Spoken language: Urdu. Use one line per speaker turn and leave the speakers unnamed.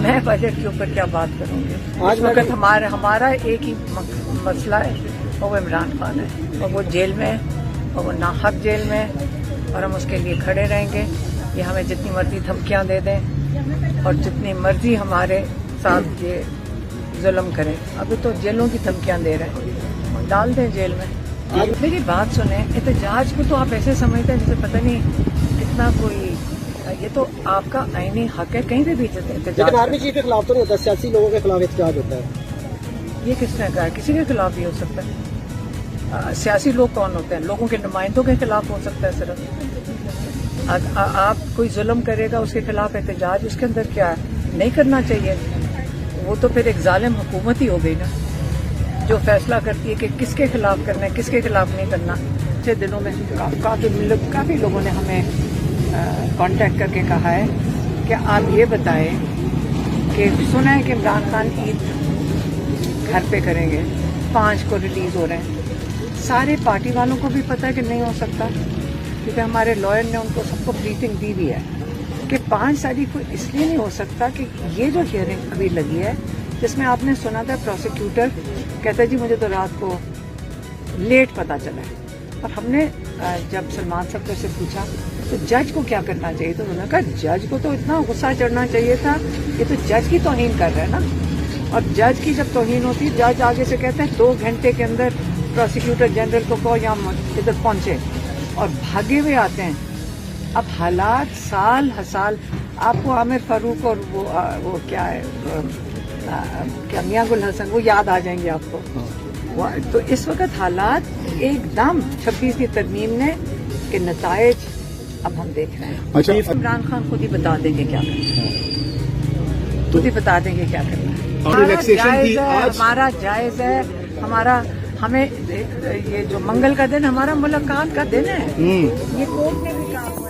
میں بجٹ کے اوپر کیا بات کروں گی؟ آج وقت ہمارا ایک ہی مسئلہ ہے، وہ عمران خان ہے، اور وہ جیل میں ہے، اور وہ ناحق جیل میں ہے، اور ہم اس کے لیے کھڑے رہیں گے۔ یہ ہمیں جتنی مرضی دھمکیاں دے دیں اور جتنی مرضی ہمارے ساتھ یہ ظلم کریں، ابھی تو جیلوں کی دھمکیاں دے رہے ہیں، ڈال دیں جیل میں۔ میری بات سنیں، احتجاج کو تو آپ ایسے سمجھتے ہیں جیسے پتہ نہیں کتنا کوئی، یہ تو آپ کا آئینی حق ہے، کہیں بھی احتجاج۔
آرمی چیف کے خلاف تو نہیں ہوتا، سیاسی لوگوں کے خلاف احتجاج ہوتا ہے۔
یہ کس نے کہا؟ کسی کے خلاف بھی ہو سکتا ہے۔ سیاسی لوگ کون ہوتے ہیں؟ لوگوں کے نمائندوں کے خلاف ہو سکتا ہے صرف۔ آپ کوئی ظلم کرے گا اس کے خلاف احتجاج، اس کے اندر کیا ہے؟ نہیں کرنا چاہیے، وہ تو پھر ایک ظالم حکومت ہی ہو گئی نا، جو فیصلہ کرتی ہے کہ کس کے خلاف کرنا ہے، کس کے خلاف نہیں کرنا۔ پچھلے دنوں میں کافی لوگوں نے ہمیں کانٹیکٹ کر کے کہا ہے کہ آپ یہ بتائیں کہ سنا ہے کہ عمران خان عید گھر پہ کریں گے، 5 کو ریلیز ہو رہے ہیں۔ سارے پارٹی والوں کو بھی پتہ ہے کہ نہیں ہو سکتا، کیونکہ ہمارے لائر نے ان کو سب کو بریفنگ دی بھی ہے کہ 5 تاریخ کو اس لیے نہیں ہو سکتا کہ یہ جو ہیئرنگ ابھی لگی ہے، جس میں آپ نے سنا تھا پروسیکیوٹر کہتا ہے جی مجھے تو رات کو لیٹ پتہ چلا ہے، اور ہم نے جب سلمان صفدر سے پوچھا تو جج کو کیا کرنا چاہیے، تو انہوں نے کہا جج کو تو اتنا غصہ چڑھنا چاہیے تھا، یہ تو جج کی توہین کر رہا ہے نا، اور جج کی جب توہین ہوتی ہے، جج آگے سے کہتے ہیں 2 گھنٹے کے اندر پروسیکیوٹر جنرل کو کہو یا ادھر پہنچے، اور بھاگے ہوئے آتے ہیں۔ اب حالات سال ہسال، آپ کو عامر فاروق اور وہ کیا ہے کیا میاں گل حسن، وہ یاد آ جائیں گے آپ کو۔ تو اس وقت حالات ایک دم 26ویں ترمیم نے کے نتائج اب ہم دیکھ رہے ہیں۔
اچھا،
عمران خان خود ہی بتا دیں گے کیا کرنا ہے، خود ہی بتا دیں گے کیا کرنا ہے۔ ہمارا جائز ہے، ہمیں یہ جو منگل کا دن ہمارا ملاقات کا دن ہے، یہ کورٹ نے بھی کہا۔